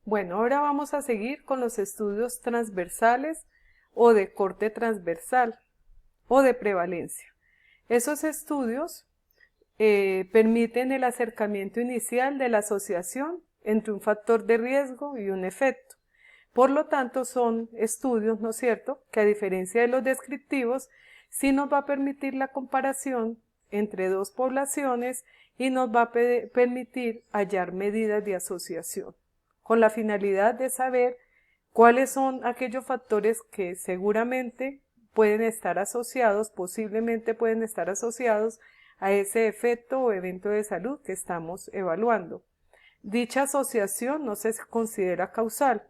Bueno, ahora vamos a seguir con los estudios transversales o de corte transversal o de prevalencia. Esos estudios permiten el acercamiento inicial de la asociación entre un factor de riesgo y un efecto. Por lo tanto, son estudios, ¿no es cierto?, que a diferencia de los descriptivos, sí nos va a permitir la comparación entre dos poblaciones y nos va a permitir hallar medidas de asociación, con la finalidad de saber cuáles son aquellos factores que seguramente pueden estar asociados, posiblemente pueden estar asociados a ese efecto o evento de salud que estamos evaluando. Dicha asociación no se considera causal.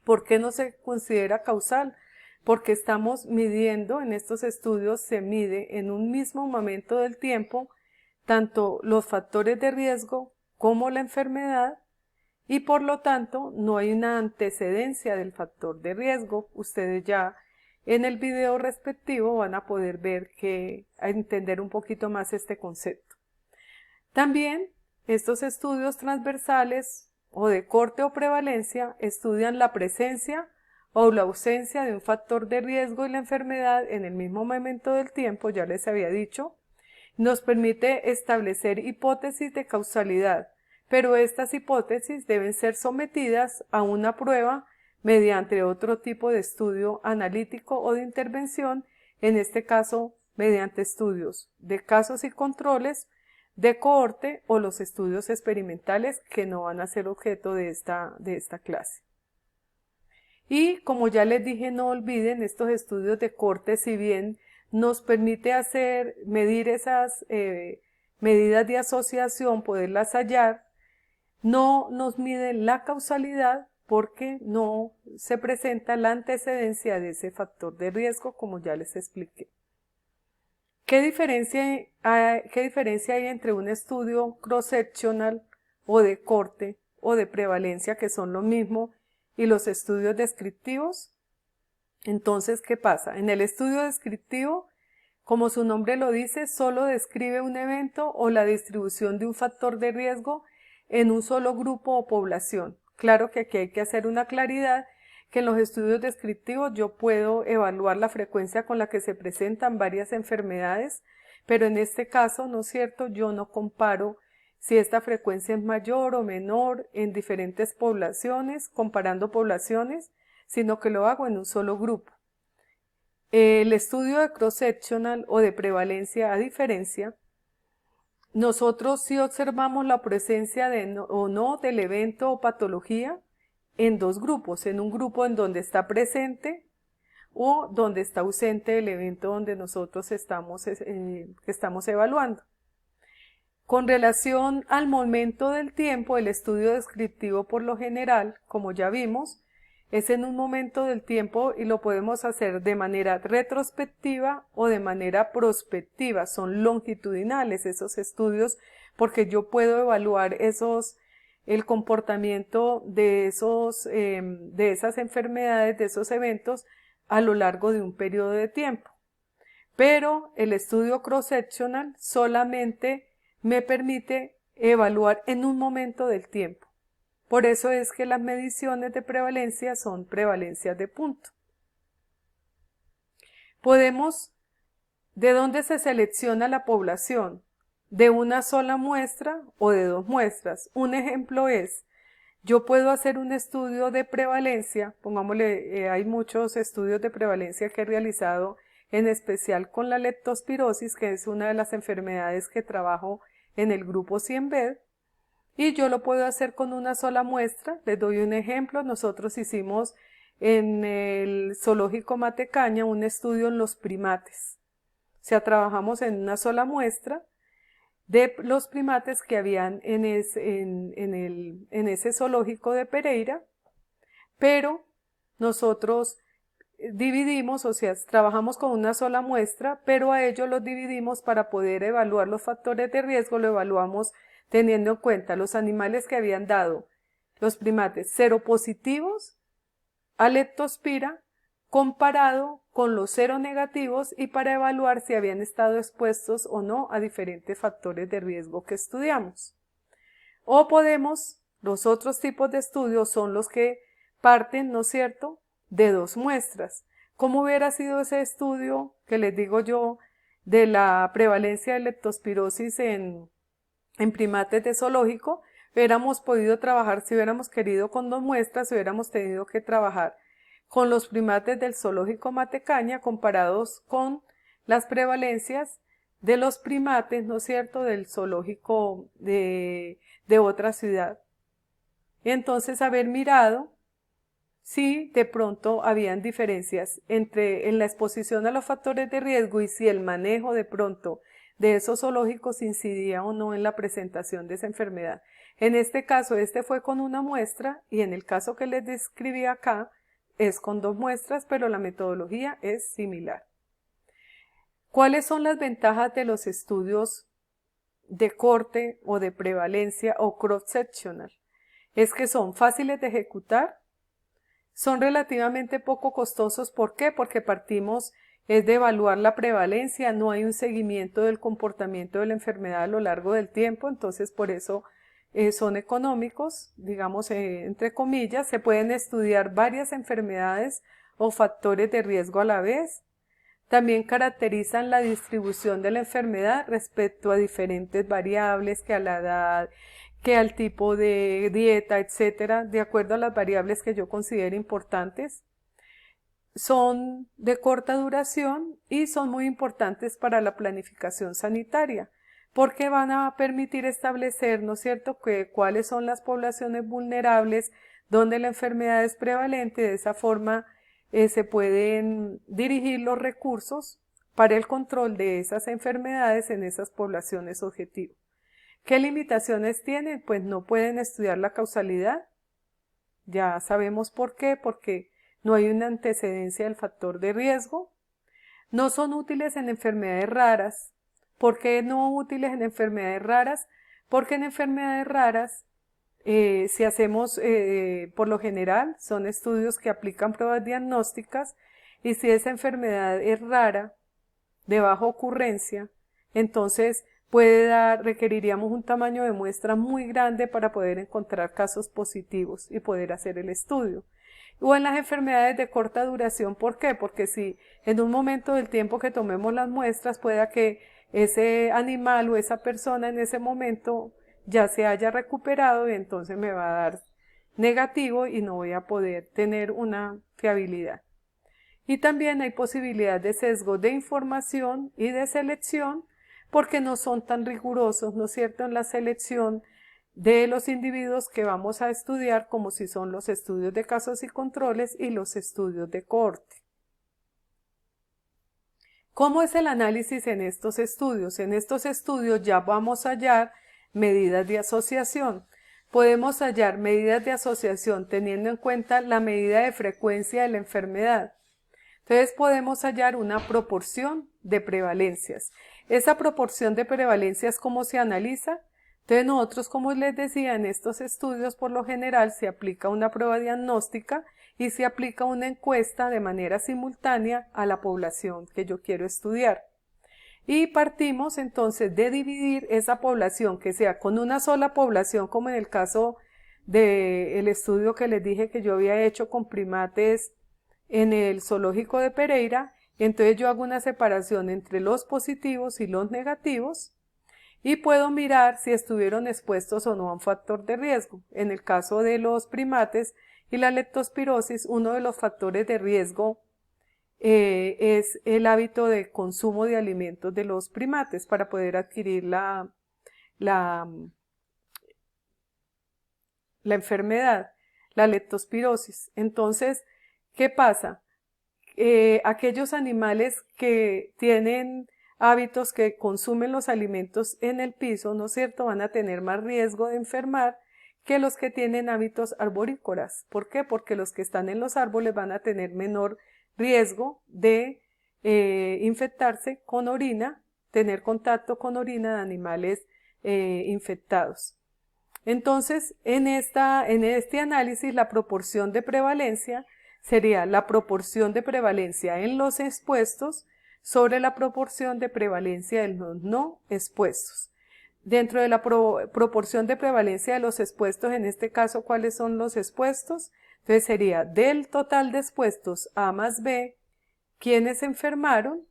¿Por qué no se considera causal? Porque estamos midiendo, en estos estudios se mide en un mismo momento del tiempo tanto los factores de riesgo como la enfermedad y por lo tanto no hay una antecedencia del factor de riesgo. Ustedes ya en el video respectivo van a poder ver a entender un poquito más este concepto. También estos estudios transversales o de corte o prevalencia estudian la presencia o la ausencia de un factor de riesgo y la enfermedad en el mismo momento del tiempo, ya les había dicho. Nos permite establecer hipótesis de causalidad, pero estas hipótesis deben ser sometidas a una prueba mediante otro tipo de estudio analítico o de intervención, en este caso mediante estudios de casos y controles, de cohorte o los estudios experimentales que no van a ser objeto de esta clase. Y como ya les dije, no olviden estos estudios de cohorte, si bien nos permite medir esas medidas de asociación, poderlas hallar, no nos miden la causalidad porque no se presenta la antecedencia de ese factor de riesgo, como ya les expliqué. ¿Qué diferencia hay entre un estudio cross-sectional o de corte o de prevalencia, que son lo mismo, y los estudios descriptivos? Entonces, ¿qué pasa? En el estudio descriptivo, como su nombre lo dice, solo describe un evento o la distribución de un factor de riesgo en un solo grupo o población. Claro que aquí hay que hacer una claridad, que en los estudios descriptivos yo puedo evaluar la frecuencia con la que se presentan varias enfermedades, pero en este caso, ¿no es cierto?, yo no comparo si esta frecuencia es mayor o menor en diferentes poblaciones, comparando poblaciones, sino que lo hago en un solo grupo. El estudio de cross-sectional o de prevalencia, a diferencia, nosotros sí observamos la presencia o no del evento o patología en dos grupos, en un grupo en donde está presente o donde está ausente el evento donde nosotros estamos evaluando. Con relación al momento del tiempo, el estudio descriptivo por lo general, como ya vimos, es en un momento del tiempo y lo podemos hacer de manera retrospectiva o de manera prospectiva. Son longitudinales esos estudios porque yo puedo evaluar el comportamiento de esas enfermedades, de esos eventos a lo largo de un periodo de tiempo. Pero el estudio cross-sectional solamente me permite evaluar en un momento del tiempo. Por eso es que las mediciones de prevalencia son prevalencias de punto. ¿De dónde se selecciona la población? ¿De una sola muestra o de dos muestras? Un ejemplo es, yo puedo hacer un estudio de prevalencia, pongámosle, hay muchos estudios de prevalencia que he realizado, en especial con la leptospirosis, que es una de las enfermedades que trabajo en el grupo CIEMVED, y yo lo puedo hacer con una sola muestra. Les doy un ejemplo. Nosotros hicimos en el zoológico Matecaña un estudio en los primates. O sea, trabajamos en una sola muestra de los primates que habían en ese zoológico de Pereira, pero nosotros dividimos, o sea, trabajamos con una sola muestra, pero a ellos los dividimos para poder evaluar los factores de riesgo. Lo evaluamos teniendo en cuenta los animales que habían dado los primates seropositivos a leptospira comparado con los seronegativos y para evaluar si habían estado expuestos o no a diferentes factores de riesgo que estudiamos. O podemos Los otros tipos de estudios son los que parten, ¿no es cierto?, de 2 muestras. ¿Cómo hubiera sido ese estudio que les digo yo de la prevalencia de leptospirosis en primates de zoológico? Hubiéramos podido trabajar, si hubiéramos querido, con 2 muestras, hubiéramos tenido que trabajar con los primates del zoológico Matecaña comparados con las prevalencias de los primates, ¿no es cierto?, del zoológico de otra ciudad. Y entonces haber mirado si de pronto habían diferencias en la exposición a los factores de riesgo y si el manejo de pronto de esos zoológicos incidía o no en la presentación de esa enfermedad. En este caso, este fue con una muestra y en el caso que les describí acá, es con 2 muestras, pero la metodología es similar. ¿Cuáles son las ventajas de los estudios de corte o de prevalencia o cross-sectional? Es que son fáciles de ejecutar, son relativamente poco costosos. ¿Por qué? Porque partimos de evaluar la prevalencia, no hay un seguimiento del comportamiento de la enfermedad a lo largo del tiempo, entonces por eso son económicos, digamos, entre comillas. Se pueden estudiar varias enfermedades o factores de riesgo a la vez. También caracterizan la distribución de la enfermedad respecto a diferentes variables, que a la edad, que al tipo de dieta, etcétera, de acuerdo a las variables que yo considero importantes. Son de corta duración y son muy importantes para la planificación sanitaria, porque van a permitir establecer, ¿no es cierto?, cuáles son las poblaciones vulnerables donde la enfermedad es prevalente. De esa forma se pueden dirigir los recursos para el control de esas enfermedades en esas poblaciones objetivo. ¿Qué limitaciones tienen? Pues no pueden estudiar la causalidad. Ya sabemos por qué, porque no hay una antecedencia del factor de riesgo. No son útiles en enfermedades raras. ¿Por qué no útiles en enfermedades raras? Porque en enfermedades raras, si hacemos, por lo general, son estudios que aplican pruebas diagnósticas, y si esa enfermedad es rara, de baja ocurrencia, entonces requeriríamos un tamaño de muestra muy grande para poder encontrar casos positivos y poder hacer el estudio. O en las enfermedades de corta duración, ¿por qué? Porque si en un momento del tiempo que tomemos las muestras pueda que ese animal o esa persona en ese momento ya se haya recuperado, y entonces me va a dar negativo y no voy a poder tener una fiabilidad. Y también hay posibilidad de sesgo de información y de selección, porque no son tan rigurosos, ¿no es cierto?, en la selección de los individuos que vamos a estudiar, como si son los estudios de casos y controles y los estudios de cohorte. ¿Cómo es el análisis en estos estudios? En estos estudios ya vamos a hallar medidas de asociación. Podemos hallar medidas de asociación teniendo en cuenta la medida de frecuencia de la enfermedad. Entonces podemos hallar una proporción de prevalencias. Esa proporción de prevalencias, ¿cómo se analiza? Entonces nosotros, como les decía, en estos estudios por lo general se aplica una prueba diagnóstica y se aplica una encuesta de manera simultánea a la población que yo quiero estudiar. Y partimos entonces de dividir esa población, que sea con una sola población, como en el caso del estudio que les dije que yo había hecho con primates en el zoológico de Pereira. Entonces yo hago una separación entre los positivos y los negativos y puedo mirar si estuvieron expuestos o no a un factor de riesgo. En el caso de los primates y la leptospirosis, uno de los factores de riesgo es el hábito de consumo de alimentos de los primates para poder adquirir la enfermedad, la leptospirosis. Entonces, ¿qué pasa? Aquellos animales que tienen hábitos que consumen los alimentos en el piso, ¿no es cierto?, van a tener más riesgo de enfermar que los que tienen hábitos arborícolas. ¿Por qué? Porque los que están en los árboles van a tener menor riesgo de infectarse con orina, tener contacto con orina de animales infectados. Entonces, en este análisis, la proporción de prevalencia sería la proporción de prevalencia en los expuestos sobre la proporción de prevalencia en los no expuestos. dentro de la proporción de prevalencia de los expuestos, en este caso, ¿cuáles son los expuestos? Entonces sería del total de expuestos A más B, ¿quiénes se enfermaron?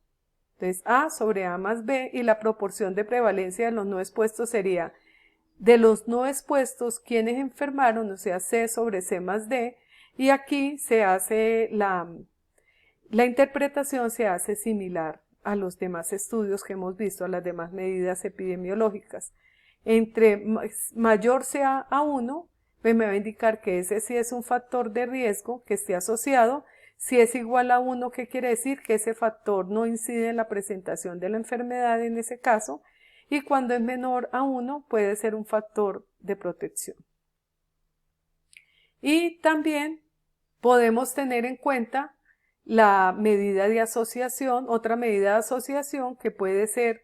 Entonces A sobre A más B, y la proporción de prevalencia de los no expuestos sería de los no expuestos, ¿quiénes enfermaron? O sea, C sobre C más D, y aquí se hace la interpretación se hace similar a los demás estudios que hemos visto, a las demás medidas epidemiológicas. Entre mayor sea A1, pues me va a indicar que ese sí es un factor de riesgo que esté asociado. Si es igual a 1, ¿qué quiere decir? Que ese factor no incide en la presentación de la enfermedad en ese caso. Y cuando es menor a 1, puede ser un factor de protección. Y también podemos tener en cuenta la medida de asociación, otra medida de asociación que puede ser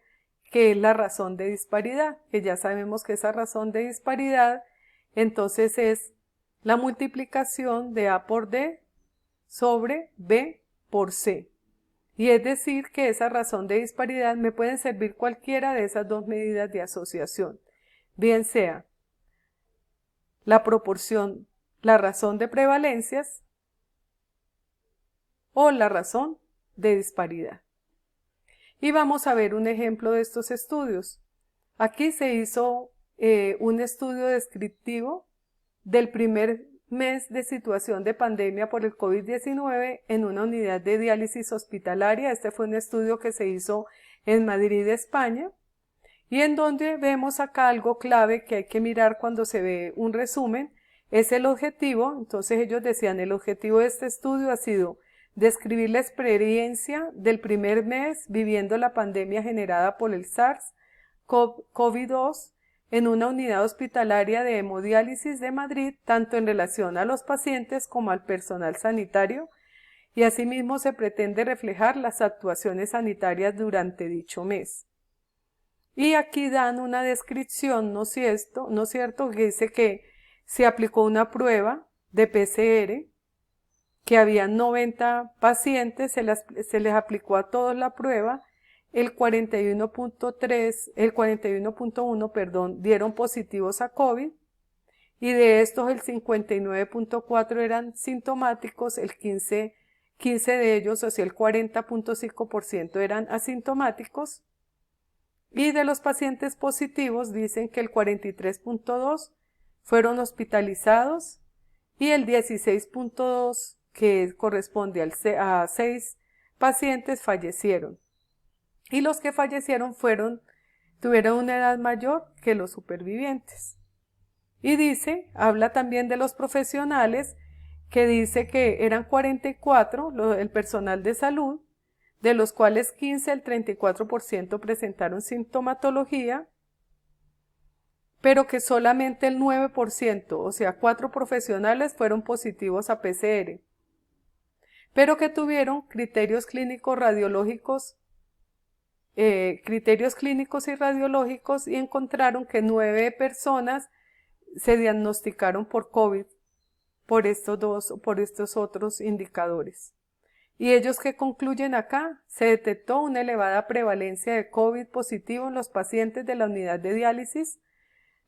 que es la razón de disparidad, que ya sabemos que esa razón de disparidad entonces es la multiplicación de A por D sobre B por C. Y es decir que esa razón de disparidad me pueden servir cualquiera de esas dos medidas de asociación, bien sea la proporción, la razón de prevalencias o la razón de disparidad. Y vamos a ver un ejemplo de estos estudios. Aquí se hizo un estudio descriptivo del primer mes de situación de pandemia por el COVID-19 en una unidad de diálisis hospitalaria. Este fue un estudio que se hizo en Madrid, España, y en donde vemos acá algo clave que hay que mirar cuando se ve un resumen, es el objetivo. Entonces ellos decían, el objetivo de este estudio ha sido describir la experiencia del primer mes viviendo la pandemia generada por el SARS-CoV-2 en una unidad hospitalaria de hemodiálisis de Madrid, tanto en relación a los pacientes como al personal sanitario, y asimismo se pretende reflejar las actuaciones sanitarias durante dicho mes. Y aquí dan una descripción, ¿no es cierto? Que dice que se aplicó una prueba de PCR, que había 90 pacientes, se les aplicó a todos la prueba, el 41.1, dieron positivos a COVID, y de estos el 59.4 eran sintomáticos, el 15 de ellos, o sea el 40.5% eran asintomáticos, y de los pacientes positivos dicen que el 43.2 fueron hospitalizados y el 16.2, que corresponde a 6 pacientes, fallecieron. Y los que fallecieron tuvieron una edad mayor que los supervivientes. Y habla también de los profesionales, que dice que eran 44 el personal de salud, de los cuales 15, el 34% presentaron sintomatología, pero que solamente el 9%, o sea, 4 profesionales fueron positivos a PCR, pero que tuvieron criterios clínicos y radiológicos, y encontraron que 9 personas se diagnosticaron por COVID por estos otros indicadores. Y ellos que concluyen acá, se detectó una elevada prevalencia de COVID positivo en los pacientes de la unidad de diálisis,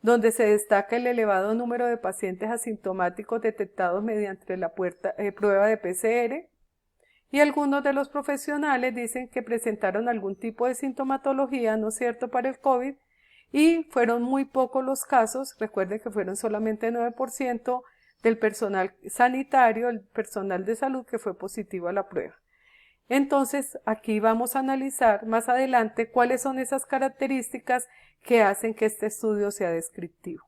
donde se destaca el elevado número de pacientes asintomáticos detectados mediante la prueba de PCR, y algunos de los profesionales dicen que presentaron algún tipo de sintomatología, ¿no es cierto?, para el COVID, y fueron muy pocos los casos. Recuerden que fueron solamente 9% del personal sanitario, el personal de salud, que fue positivo a la prueba. Entonces, aquí vamos a analizar más adelante cuáles son esas características que hacen que este estudio sea descriptivo.